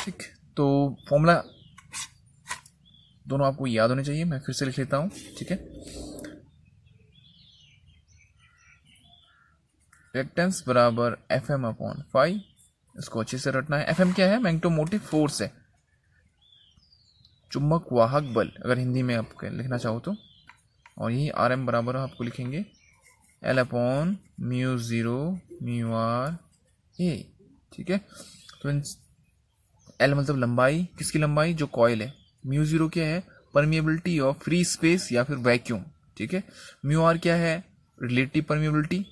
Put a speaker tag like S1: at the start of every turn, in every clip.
S1: ठीक, तो फॉर्मूला दोनों आपको याद होने चाहिए, मैं फिर से लिख लेता हूँ। ठीक है, रिएक्टेंस बराबर Fm अपॉन फाई, इसको अच्छे से रटना है। Fm क्या है? मैग्नेटोमोटिव फोर्स है, चुंबक वाहक बल अगर हिंदी में आप लिखना चाहो तो। और यही Rm बराबर आपको लिखेंगे L upon mu zero mu r A. ठीक है, तो L मतलब लंबाई, किसकी लंबाई? जो कॉइल है। म्यू ज़ीरो क्या है? परमिएबिलिटी ऑफ फ्री स्पेस या फिर वैक्यूम। ठीक है, म्यू आर क्या है? Relative permeability.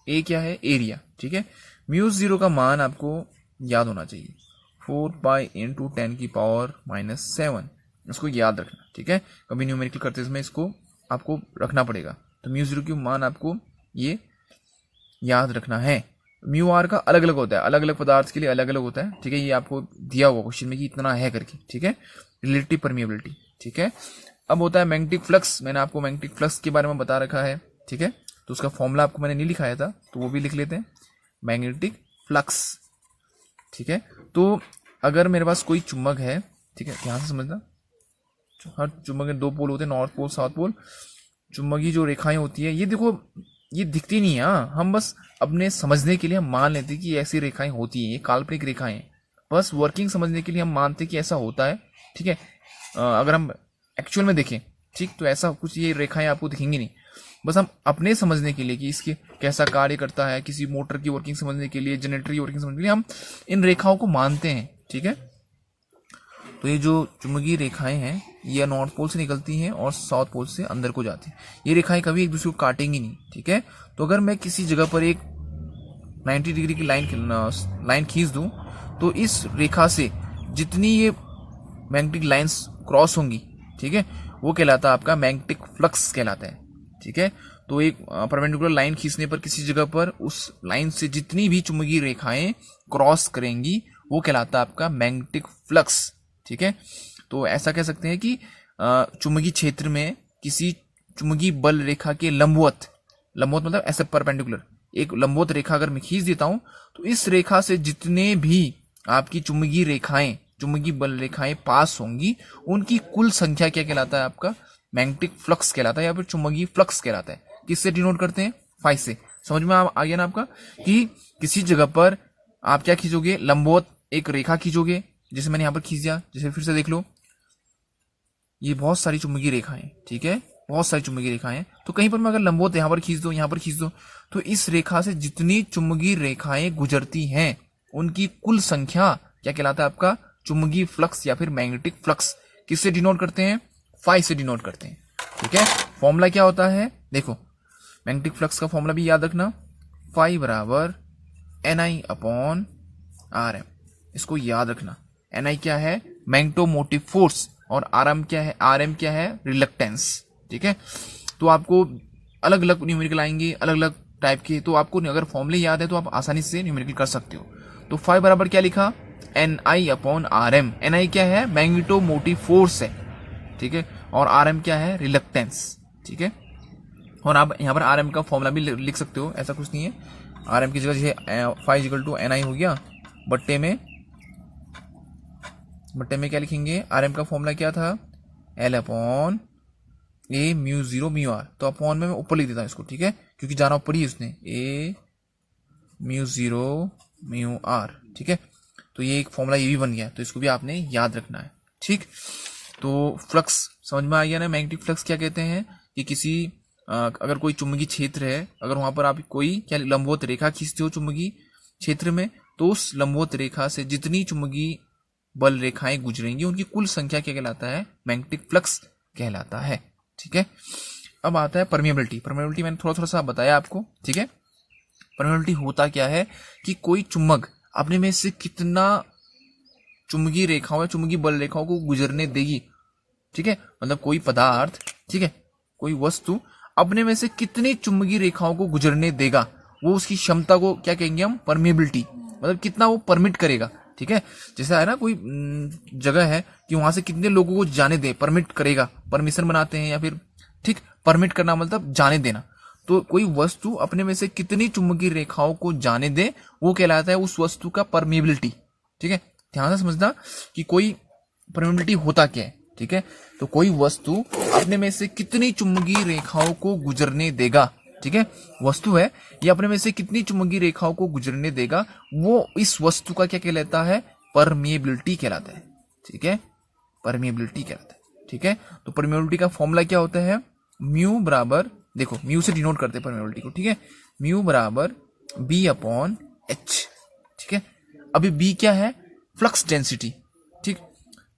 S1: ए क्या है? एरिया। ठीक है, म्यू ज़ीरो का मान आपको याद होना चाहिए 4 पाई इंटू 10⁻⁻⁷, इसको याद रखना। ठीक है, कभी न्यूमेरिकल करते समय इसको आपको रखना पड़ेगा। तो म्यू ज़ीरो की मान आपको ये याद रखना है। म्यू आर का अलग अलग होता है, अलग अलग पदार्थ के लिए अलग अलग होता है। ठीक है, ये आपको दिया हुआ क्वेश्चन में कि इतना है करके। ठीक है, रिलेटिव परमिएबिलिटी। ठीक है, अब होता है मैग्नेटिक फ्लक्स। मैंने आपको मैग्नेटिक फ्लक्स के बारे में बता रखा है। ठीक है, तो उसका फॉर्मूला आपको मैंने नहीं लिखाया था, तो वो भी लिख लेते हैं, मैग्नेटिक फ्लक्स। ठीक है, तो अगर मेरे पास कोई चुंबक है, ठीक है, ध्यान से समझना, हर चुंबक के दो पोल होते हैं, नॉर्थ पोल साउथ पोल। चुंबकीय जो रेखाएं होती है, ये देखो ये दिखती नहीं है, हम बस अपने समझने के लिए हम मान लेते हैं कि ऐसी रेखाएं होती हैं, ये काल्पनिक रेखाएं हैं। बस वर्किंग समझने के लिए हम मानते हैं कि ऐसा होता है। ठीक है, अगर हम एक्चुअल में देखें, ठीक, तो ऐसा कुछ ये रेखाएं आपको दिखेंगी नहीं। बस हम अपने समझने के लिए कि इसके कैसा कार्य करता है, किसी मोटर की वर्किंग समझने के लिए, जनरेटर की वर्किंग समझने के लिए हम इन रेखाओं को मानते हैं। ठीक है, तो ये जो चुंबकीय रेखाएं हैं ये नॉर्थ पोल से निकलती हैं और साउथ पोल से अंदर को जाती हैं। ये रेखाएं कभी एक दूसरे को काटेंगी नहीं। ठीक है, तो अगर मैं किसी जगह पर एक 90 डिग्री की लाइन खींच दूं, तो इस रेखा से जितनी ये मैग्नेटिक लाइंस क्रॉस होंगी, ठीक है, वो कहलाता है आपका मैग्नेटिक फ्लक्स कहलाता है। ठीक है, तो एक परपेंडिकुलर लाइन खींचने पर किसी जगह पर उस लाइन से जितनी भी चुंबकीय रेखाएं क्रॉस करेंगी वो कहलाता है आपका मैग्नेटिक फ्लक्स। ठीक है, तो ऐसा कह सकते हैं कि चुंबकीय क्षेत्र में किसी चुंबकीय बल रेखा के लंबवत मतलब ऐसे परपेंडिकुलर एक लंबवत रेखा अगर मैं खींच देता हूं, तो इस रेखा से जितने भी आपकी चुंबकीय रेखाएं, चुंबकीय बल रेखाएं पास होंगी, उनकी कुल संख्या क्या कहलाता है? आपका मैग्नेटिक फ्लक्स कहलाता है या फिर चुंबकीय फ्लक्स कहलाता है। किससे डिनोट करते हैं? फाई से। समझ में आ गया ना आपका कि किसी जगह पर आप क्या खींचोगे? लंबवत एक रेखा खींचोगे, जैसे मैंने यहां पर खींच दिया, जैसे फिर से देख लो, ये बहुत सारी चुंबकीय रेखाएं। ठीक है, बहुत सारी चुंबकीय रेखाएं। तो कहीं पर मैं अगर लंबवत यहां पर खींच दो, यहां पर खींच दो, तो इस रेखा से जितनी चुंबकीय रेखाएं गुजरती हैं उनकी कुल संख्या क्या कहलाता है? आपका चुंबकीय फ्लक्स या फिर मैग्नेटिक फ्लक्स। किससे डिनोट करते हैं? फाई से डिनोट करते हैं। ठीक है, फॉर्मूला क्या होता है? देखो, मैग्नेटिक फ्लक्स का फॉर्मूला भी याद रखना, फाई बराबर NI अपॉन RM, इसको याद रखना। NI क्या है? मैग्नेटोमोटिव फोर्स, और RM क्या है? RM क्या है? रिलक्टेंस। ठीक है, तो आपको अलग अलग न्यूमेरिकल आएंगे, अलग अलग टाइप के, तो आपको अगर फॉर्मूले याद है तो आप आसानी से न्यूमेरिकल कर सकते हो। तो फाई बराबर क्या लिखा? NI upon RM। NI क्या है? मैग्नेटोमोटिव फोर्स है। ठीक है, और RM क्या है? रिलक्टेंस। ठीक है, और आप यहाँ पर RM का फॉर्मूला भी लिख सकते हो, ऐसा कुछ नहीं है। RM की जगह जैसे फाई इक्वल टू NI हो गया, बट्टे में क्या लिखेंगे? RM का फॉर्मूला क्या था? L upon A mu zero mu R. तो अपॉन में मैं ऊपर लिख देता हूँ इसको, ठीक है, क्योंकि जाना ऊपर ही उसने, A mu zero mu R. ठीक है, तो ये एक फॉर्मूला ये भी बन गया, तो इसको भी आपने याद रखना है। ठीक, तो फ्लक्स समझ में आ गया ना? मैग्नेटिक फ्लक्स क्या कहते हैं कि किसी अगर कोई चुंबकीय क्षेत्र है, अगर वहां पर आप कोई क्या लंबवत रेखा खींचते हो चुंबकीय क्षेत्र में, तो उस लंबवत रेखा से जितनी चुंबकीय बल रेखाएं गुजरेंगी उनकी कुल संख्या क्या कहलाता है? मैग्नेटिक फ्लक्स कहलाता है। ठीक है, अब आता है परमिएबिलिटी। परमिएबिलिटी मैंने थोड़ा सा बताया आपको। ठीक है, परमिएबिलिटी होता क्या है कि कोई चुंबक अपने में से कितना चुंबकीय रेखाओं या चुंबकीय बल रेखाओं को गुजरने देगी। ठीक है, मतलब कोई पदार्थ, ठीक है, कोई वस्तु अपने में से कितनी चुंबकीय रेखाओं को गुजरने देगा, वो उसकी क्षमता को क्या कहेंगे हम? परमिएबिलिटी, मतलब कितना वो परमिट करेगा। ठीक है, जैसा है ना, कोई जगह है कि वहां से कितने लोगों को जाने दे, परमिट करेगा, परमिशन बनाते हैं या फिर, ठीक, परमिट करना मतलब जाने देना। तो कोई वस्तु अपने में से कितनी चुंबकीय रेखाओं को जाने दे वो कहलाता है उस वस्तु का परमिएबिलिटी। ठीक है, ध्यान से समझना कि कोई परमेबिलिटी होता क्या है, ठीक है। तो कोई वस्तु अपने में से कितनी चुंबकीय रेखाओं को गुजरने देगा, ठीक है। वस्तु है, ये अपने में से कितनी चुंबकीय रेखाओं को गुजरने देगा, वो इस वस्तु का क्या कहलाता है, परमिएबिलिटी कहलाता है, ठीक है। परमिएबिलिटी कहलाता है, ठीक है। तो परमिएबिलिटी का फॉर्मूला क्या होता है, म्यू बराबर, देखो म्यू से डिनोट करते हैं परमिएबिलिटी को, ठीक है। म्यू बराबर बी अपॉन एच, ठीक है। अभी बी क्या है, फ्लक्स डेंसिटी, ठीक,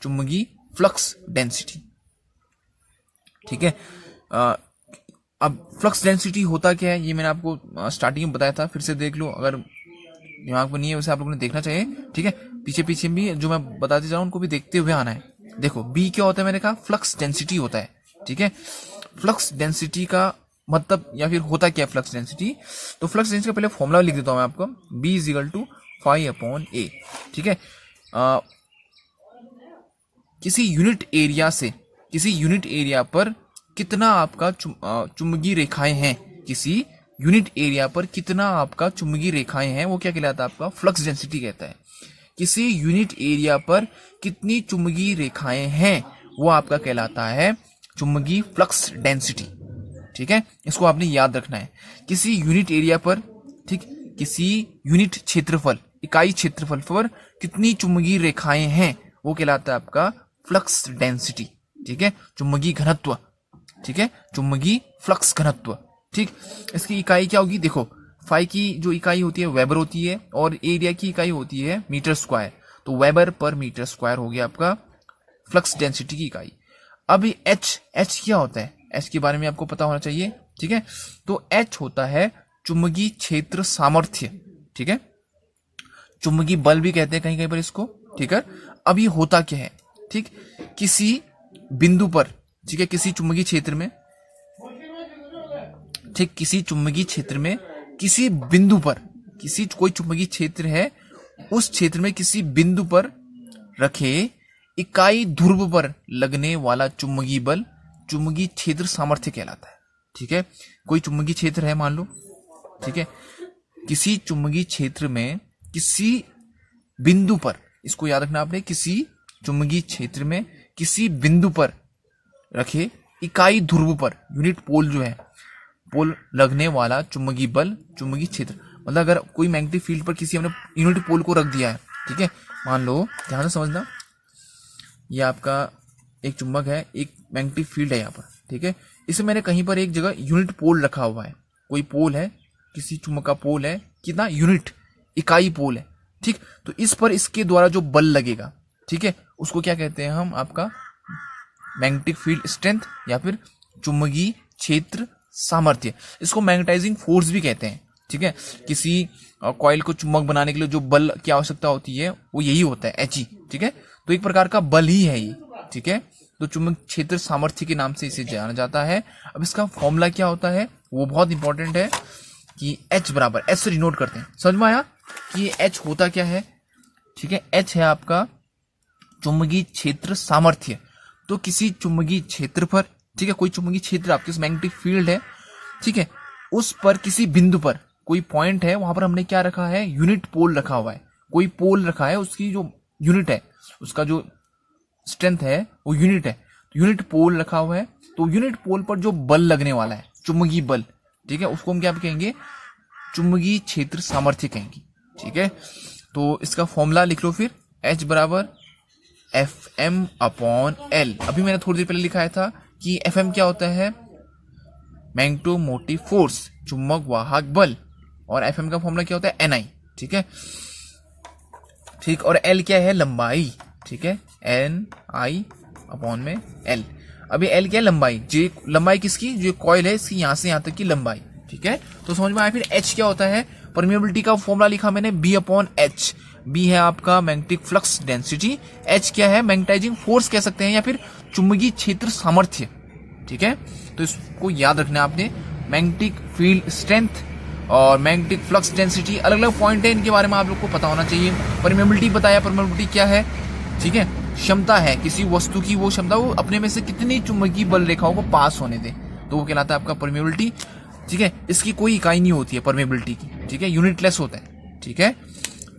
S1: चुंबकीय फ्लक्स डेंसिटी, ठीक है। अब फ्लक्स डेंसिटी होता क्या है, ये मैंने आपको स्टार्टिंग में बताया था, फिर से देख लो, अगर दिमाग में नहीं है वैसे आप लोगों ने देखना चाहिए, ठीक है। पीछे पीछे भी जो मैं बताते जा रहा हूं उनको भी देखते हुए आना है। देखो बी क्या होता है, मैंने कहा फ्लक्स डेंसिटी होता है, ठीक है। फ्लक्स डेंसिटी का मतलब या फिर होता क्या है फ्लक्स डेंसिटी, तो फ्लक्स डेंसिटी का पहले फॉर्मूला लिख देता हूं मैं आपको, B is equal to phi upon A, ठीक है। किसी यूनिट एरिया से किसी यूनिट एरिया पर कितना आपका चुंबकीय रेखाएं हैं, किसी यूनिट एरिया पर कितना आपका चुंबकीय रेखाएं हैं, वो क्या कहलाता है, आपका फ्लक्स डेंसिटी कहता है। किसी यूनिट एरिया पर कितनी चुंबकीय रेखाएं हैं, वो आपका कहलाता है चुंबकीय फ्लक्स डेंसिटी, ठीक है। इसको आपने याद रखना है। किसी यूनिट एरिया पर, ठीक, किसी यूनिट क्षेत्रफल, इकाई क्षेत्रफल पर कितनी चुंबकीय रेखाएं हैं, वो कहलाता है आपका फ्लक्स डेंसिटी, ठीक है। चुंबकीय घनत्व, ठीक है, चुंबकीय फ्लक्स घनत्व, ठीक। इसकी इकाई क्या होगी, देखो फाई की जो इकाई होती है वेबर होती है, और एरिया की इकाई होती है मीटर स्क्वायर, तो वेबर पर मीटर स्क्वायर हो गया आपका फ्लक्स डेंसिटी की इकाई। अब एच क्या होता है, एच के बारे में आपको पता होना चाहिए, ठीक है। तो एच होता है चुंबकीय क्षेत्र सामर्थ्य, ठीक है। चुंबकीय बल भी कहते हैं कहीं कहीं पर इसको, ठीक है। अब ये होता क्या है, ठीक, किसी बिंदु पर, ठीक है, किसी चुंबकीय क्षेत्र में, ठीक, किसी चुंबकीय क्षेत्र में किसी बिंदु पर, किसी कोई चुंबकीय क्षेत्र है, उस क्षेत्र में किसी बिंदु पर रखे इकाई ध्रुव पर लगने वाला चुंबकीय बल चुंबकीय क्षेत्र सामर्थ्य कहलाता है, ठीक है। कोई चुंबकीय क्षेत्र है मान लो, ठीक है, किसी चुंबकीय क्षेत्र में किसी बिंदु पर, इसको याद रखना आपने, किसी चुंबकीय क्षेत्र में किसी बिंदु पर रखे इकाई ध्रुव पर, यूनिट पोल जो है, पोल लगने वाला चुंबकीय बल चुंबकीय क्षेत्र, मतलब अगर कोई मैग्नेटिक फील्ड पर किसी हमने यूनिट पोल को रख दिया है, ठीक है, मान लो, ध्यान से समझना, ये आपका एक चुंबक है, एक मैग्नेटिक फील्ड है यहाँ पर, ठीक है। इसे मैंने कहीं पर एक जगह यूनिट पोल रखा हुआ है, कोई पोल है, किसी चुंबक का पोल है, कितना यूनिट इकाई पोल है, ठीक। तो इस पर इसके द्वारा जो बल लगेगा, ठीक है, उसको क्या कहते हैं हम, आपका मैग्नेटिक फील्ड स्ट्रेंथ या फिर चुंबकीय क्षेत्र सामर्थ्य, इसको मैग्नेटाइजिंग फोर्स भी कहते हैं, ठीक है। किसी कॉइल को चुंबक बनाने के लिए जो बल की आवश्यकता होती है वो यही होता है, एच, ठीक है। तो एक प्रकार का बल ही है ये, ठीक है। तो चुंबक क्षेत्र सामर्थ्य के नाम से इसे जाना जाता है। अब इसका फॉर्मूला क्या होता है, वो बहुत इंपॉर्टेंट है कि एच बराबर, एच से डिनोट करते हैं, समझ में आया कि एच होता क्या है, ठीक है। एच है आपका चुंबकीय क्षेत्र सामर्थ्य। तो किसी चुंबकीय क्षेत्र पर, ठीक है, कोई चुंबकीय क्षेत्र आपके मैग्नेटिक फील्ड है, ठीक है, उस पर किसी बिंदु पर कोई पॉइंट है, वहां पर हमने क्या रखा है, यूनिट पोल रखा हुआ है, कोई पोल रखा है, उसकी जो यूनिट है, उसका जो स्ट्रेंथ है वो यूनिट है, तो यूनिट पोल रखा हुआ है। तो यूनिट पोल पर जो बल लगने वाला है, चुंबकीय बल, ठीक है, उसको हम क्या कहेंगे, चुंबकीय क्षेत्र सामर्थ्य कहेंगे, ठीक है। तो इसका फॉर्मूला लिख लो फिर, एच बराबर एफ एम अपॉन एल। अभी मैंने थोड़ी देर पहले लिखाया था कि एफ एम क्या होता है, मैग्नेटोमोटिव फोर्स, चुंबक वाहक बल, और एफ एम का फॉर्मूला क्या होता है, एन आई, ठीक है, ठीक। और एल क्या है, लंबाई, ठीक है, एन आई अपॉन में एल। अभी एल क्या है, लंबाई, जे लंबाई किसकी, जो कॉइल है इसकी यहां से यहां तक की लंबाई, ठीक है। तो समझ में आया। फिर एच क्या होता है, परमिएबिलिटी का फॉर्मूला लिखा मैंने, बी अपॉन एच। बी है आपका मैग्नेटिक फ्लक्स डेंसिटी, एच क्या है, मैग्नेटाइजिंग फोर्स कह सकते हैं या फिर चुंबकीय क्षेत्र सामर्थ्य, ठीक है। तो इसको याद रखना है आपने, मैग्नेटिक फील्ड स्ट्रेंथ और मैग्नेटिक फ्लक्स डेंसिटी अलग अलग पॉइंट है, इनके बारे में आप लोग को पता होना चाहिए। परमिएबिलिटी बताया, परमिएबिलिटी क्या है, ठीक है, क्षमता है किसी वस्तु की, वो क्षमता वो अपने में से कितनी चुंबकीय बल रेखाओं को पास होने दे, तो वो कहलाता है आपका परमिएबिलिटी, ठीक है। इसकी कोई इकाई नहीं होती है परमिएबिलिटी की, ठीक है, यूनिटलेस होता है, ठीक है।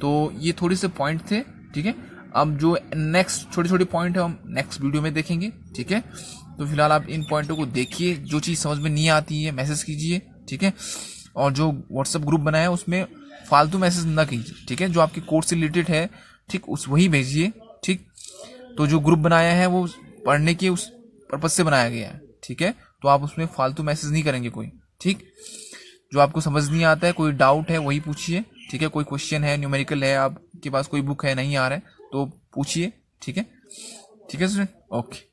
S1: तो ये थोड़े से पॉइंट थे, ठीक है। अब जो नेक्स्ट छोटे छोटे पॉइंट है हम नेक्स्ट वीडियो में देखेंगे, ठीक है। तो फिलहाल आप इन पॉइंटों को देखिए, जो चीज़ समझ में नहीं आती है मैसेज कीजिए, ठीक है। और जो व्हाट्सएप ग्रुप बनाया है उसमें फालतू मैसेज ना कीजिए, ठीक है। जो आपके कोर्स से रिलेटेड है, ठीक, उस वही भेजिए, ठीक। तो जो ग्रुप बनाया है वो पढ़ने के उस पर्पज से बनाया गया है, ठीक है। तो आप उसमें फालतू मैसेज नहीं करेंगे कोई, ठीक। जो आपको समझ नहीं आता है, कोई डाउट है वही पूछिए, ठीक है। कोई क्वेश्चन है, न्यूमेरिकल है, आपके पास कोई बुक है नहीं आ रहा है तो पूछिए, ठीक है। ठीक है स्टूडेंट, ओके।